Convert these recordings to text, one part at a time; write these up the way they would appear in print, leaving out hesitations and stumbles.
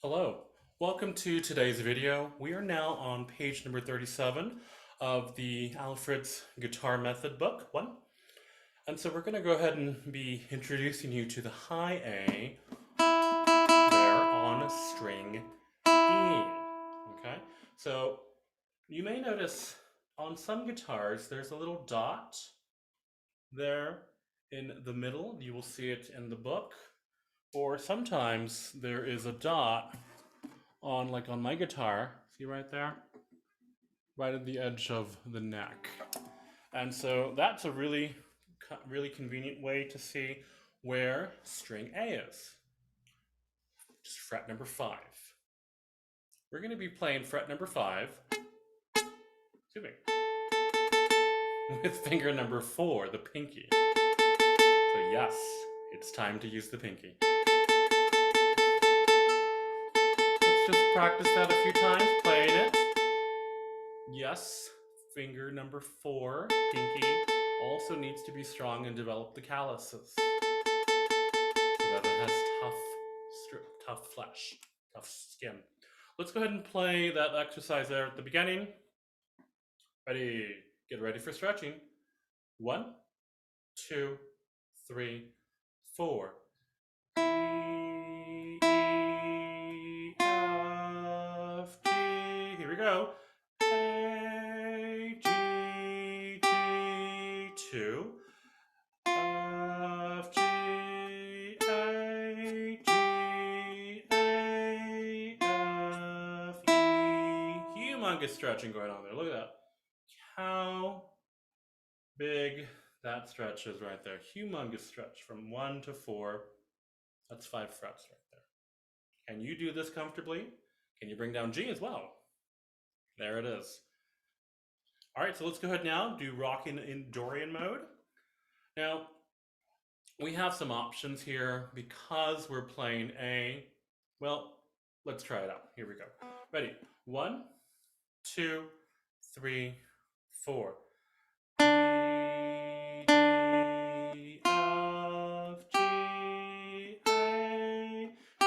Hello, welcome to today's video. We are now on page number 37 of the Alfred's Guitar Method book 1. And so we're going to go ahead and be introducing you to the high A there on string E. Okay, so you may notice on some guitars there's a little dot there in the middle. You will see it in the book. Or sometimes there is a dot on my guitar, see right there? Right at the edge of the neck. And so that's a really convenient way to see where string A is. Just fret number 5. We're going to be playing fret number 5, excuse me, with finger number 4, the pinky. So yes, it's time to use the pinky. Let's just practice that a few times, playing it. Yes, finger number 4, pinky, also needs to be strong and develop the calluses so that it has tough flesh, tough skin. Let's go ahead and play that exercise there at the beginning. Ready? Get ready for stretching. 1, 2, 3, 4. E, F, G. Here we go. A, G, G, 2. F, G, A, G, A, F, E. Humongous stretching going on there. Look at that. How big that stretch is right there. Humongous stretch from 1 to 4. That's 5 frets right there. Can you do this comfortably? Can you bring down G as well? There it is. All right, so let's go ahead now, do rocking in Dorian mode. Now, we have some options here because we're playing A. Well, let's try it out. Here we go. Ready? 1, 2, 3, 4. E, D, F, G, A, G,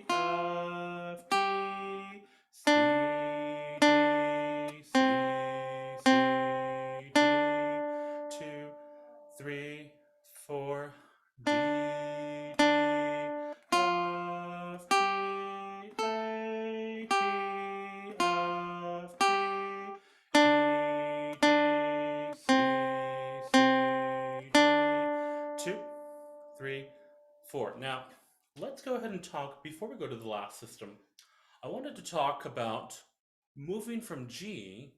F, B, C, D, C, D, 2, 3, 4, D, D, F, G, A, G, F, G, E, D, C, D, 2, 3, 4. Now, let's go ahead and talk, before we go to the last system, I wanted to talk about moving from G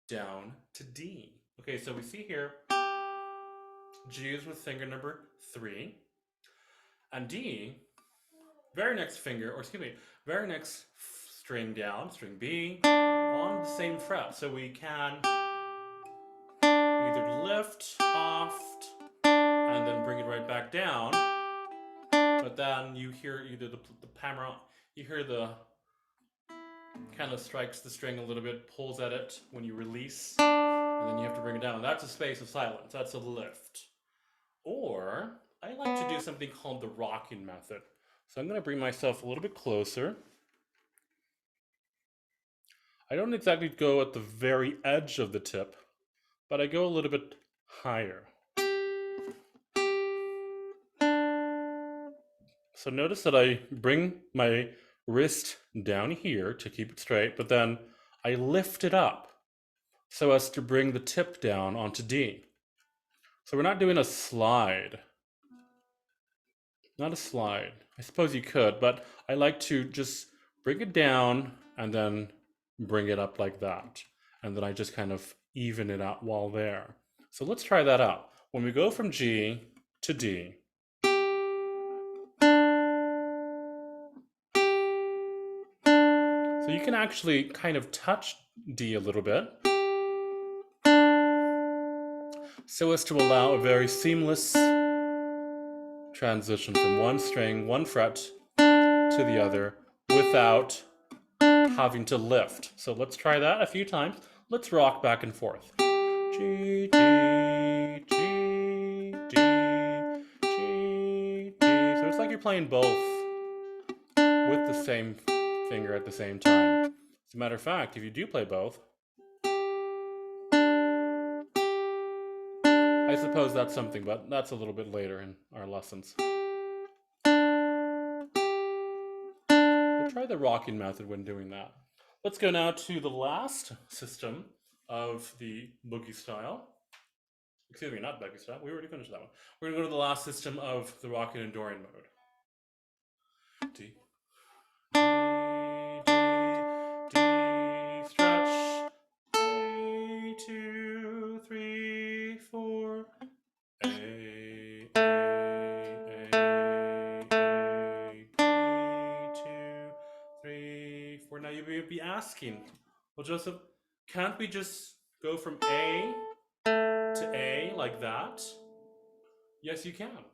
down to D. Okay, so we see here, G is with finger number 3, and D, very next string down, string B, on the same fret. So we can either lift off and then bring it right back down, but then you hear either the hammer, you hear the kind of strikes the string a little bit, pulls at it when you release, and then you have to bring it down. That's a space of silence. That's a lift. Or I like to do something called the rocking method. So I'm going to bring myself a little bit closer. I don't exactly go at the very edge of the tip, but I go a little bit higher. So notice that I bring my wrist down here to keep it straight, but then I lift it up so as to bring the tip down onto D. So we're not doing a slide. Not a slide. I suppose you could, but I like to just bring it down and then bring it up like that. And then I just kind of even it out while there. So let's try that out. When we go from G to D, so you can actually kind of touch D a little bit so as to allow a very seamless transition from one string, one fret to the other without having to lift. So let's try that a few times. Let's rock back and forth. G, D, G, D, G, D. So it's like you're playing both. with the same finger at the same time. As a matter of fact, if you do play both, I suppose that's something, but that's a little bit later in our lessons. We'll try the rocking method when doing that. Let's go now to the last system of the boogie style. Excuse me, not boogie style. We already finished that one. We're going to go to the last system of the rocking and Dorian mode. D, D, D, stretch. A, 2, 3, 4. A, B, 2, 3, 4. Now you may be asking, well, Joseph, can't we just go from A to A like that? Yes, you can,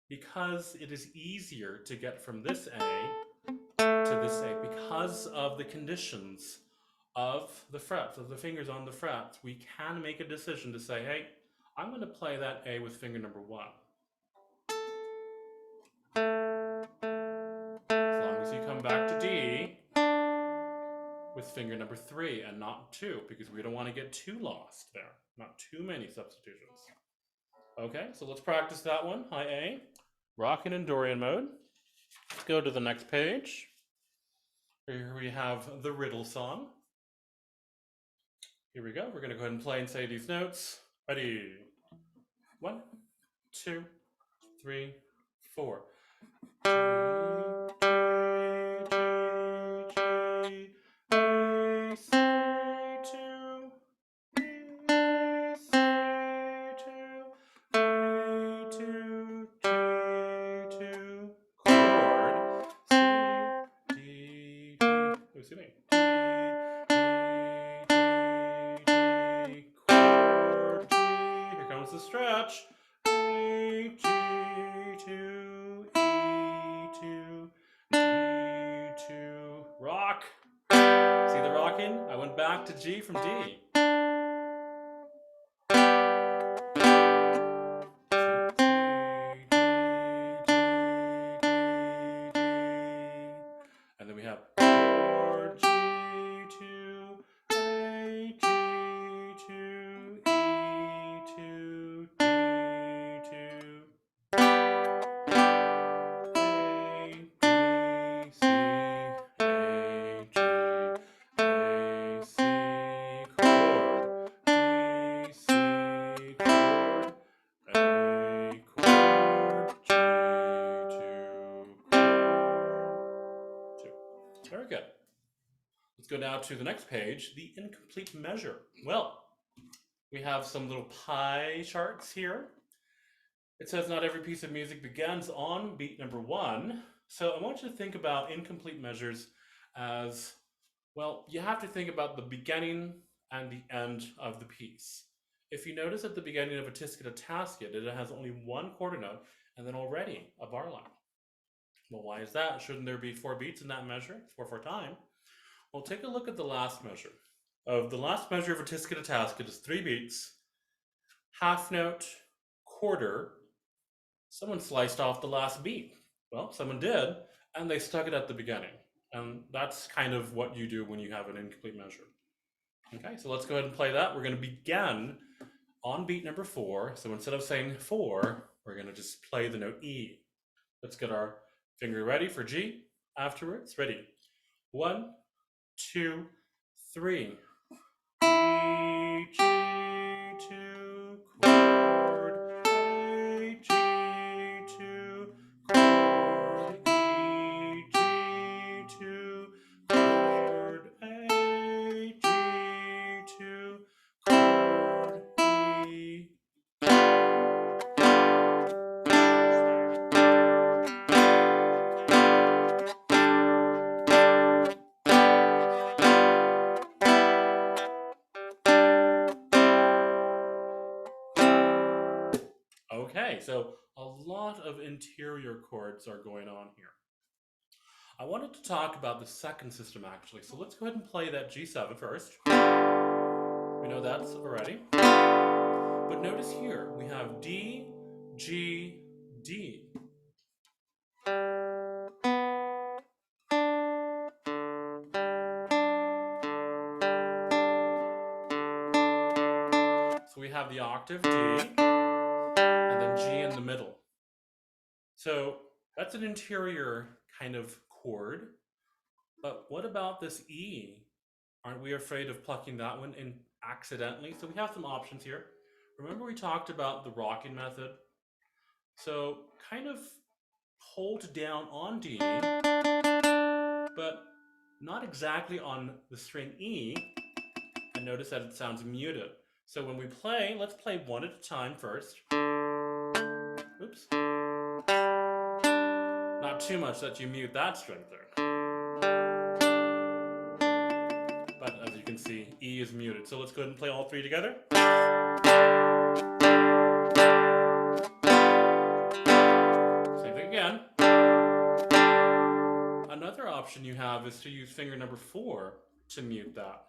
because it is easier to get from this A to this A because of the conditions of the frets, of the fingers on the frets. We can make a decision to say, hey, I'm going to play that A with finger number 1. As long as you come back to D with finger number 3 and not 2, because we don't want to get too lost there. Not too many substitutions. Okay, so let's practice that one. High A, rocking in Dorian mode. Let's go to the next page. Here we have the riddle song. Here we go. We're going to go ahead and play and say these notes. Ready? 1, 2, 3, 4. Excuse me. Chord G. Here comes the stretch. A, G, 2, E, 2, D, 2. Rock. See the rocking? I went back to G from D. And then we have chord G2, A, G2, E2, D2, A, B, C, A, G, A, C, chord, B, C, chord, A, chord, G2, chord, 2. Very good. Let's go now to the next page, the incomplete measure. Well, we have some little pie charts here. It says not every piece of music begins on beat number 1. So I want you to think about incomplete measures as, well, you have to think about the beginning and the end of the piece. If you notice at the beginning of a tisket a tasket, it has only one quarter note and then already a bar line. Well, why is that? Shouldn't there be 4 beats in that measure? 4/4 time. Well, take a look at the last measure. The last measure of a tisket a tasket is 3 beats, half note, quarter. Someone sliced off the last beat. Well, someone did, and they stuck it at the beginning. And that's kind of what you do when you have an incomplete measure. Okay, so let's go ahead and play that. We're going to begin on beat number 4. So instead of saying 4, we're going to just play the note E. Let's get our finger ready for G. Afterwards, ready. 1, 2, 3. E, G2, chord, A, G2, chord, E, G2, chord, A, G2, chord, E. Okay, so a lot of interior chords are going on here. I wanted to talk about the second system actually, so let's go ahead and play that G7 first. We know that's already. But notice here, we have D, G, D. have the octave D, and then G in the middle. So that's an interior kind of chord. But what about this E? Aren't we afraid of plucking that one in accidentally? So we have some options here. Remember we talked about the rocking method? So kind of hold down on D, but not exactly on the string E, and notice that it sounds muted. So when we play, let's play one at a time first. Oops. Not too much that you mute that string there. But as you can see, E is muted. So let's go ahead and play all three together. Same thing again. Another option you have is to use finger number 4 to mute that.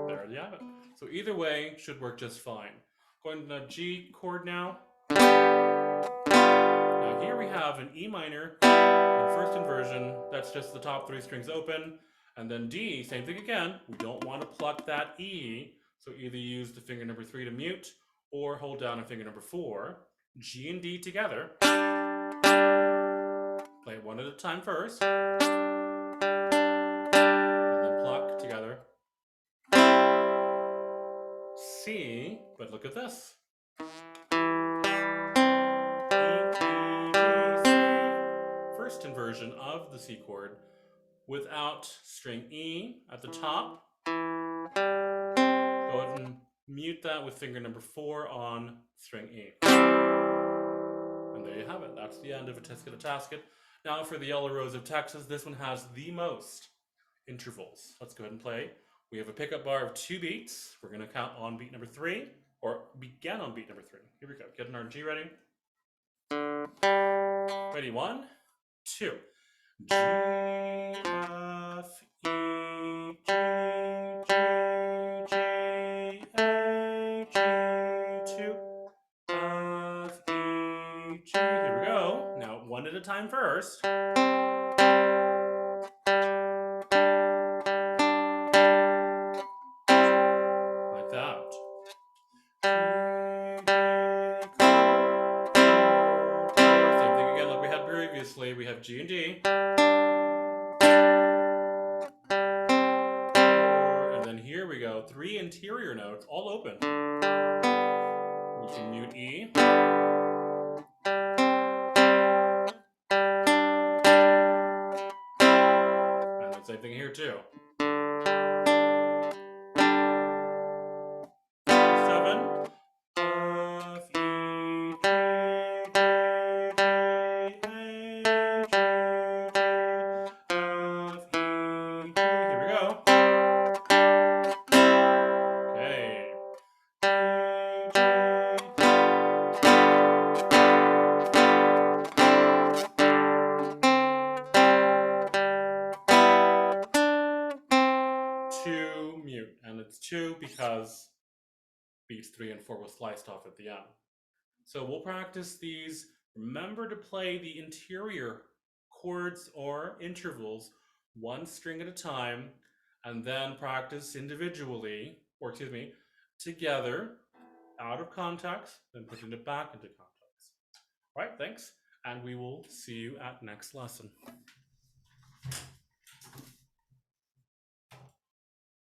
There you have it. So either way should work just fine. Going to the G chord now. Now here we have an E minor in first inversion. That's just the top 3 strings open. And then D, same thing again. We don't want to pluck that E. So either use the finger number 3 to mute or hold down a finger number 4. G and D together. Play it one at a time first. And then pluck together. C, but look at this. First inversion of the C chord without string E at the top. Go ahead and mute that with finger number 4 on string E. And there you have it. That's the end of A Tisket a Tasket. Now for the Yellow Rose of Texas, this one has the most intervals. Let's go ahead and play. We have a pickup bar of 2 beats. We're going to count on beat number 3, or begin on beat number 3. Here we go. Getting our G ready. Ready, 1, 2. G, F, E, G, G, G, A, G, 2, F, E, G. Here we go. Now, one at a time first. Like that. Same thing again like we had previously. We have G and D. And then here we go. 3 interior notes, all open. We can mute E. And the same thing here too. 7. F, E, G, G, G, A, G, G, F, E, G. Here we go. Okay. Two mute, and it's 2 because beats 3 and 4 was sliced off at the end. So we'll practice these. Remember to play the interior chords or intervals 1 string at a time, and then practice individually, or excuse me, together, out of context, then putting it back into context. All right, thanks, and we will see you at next lesson.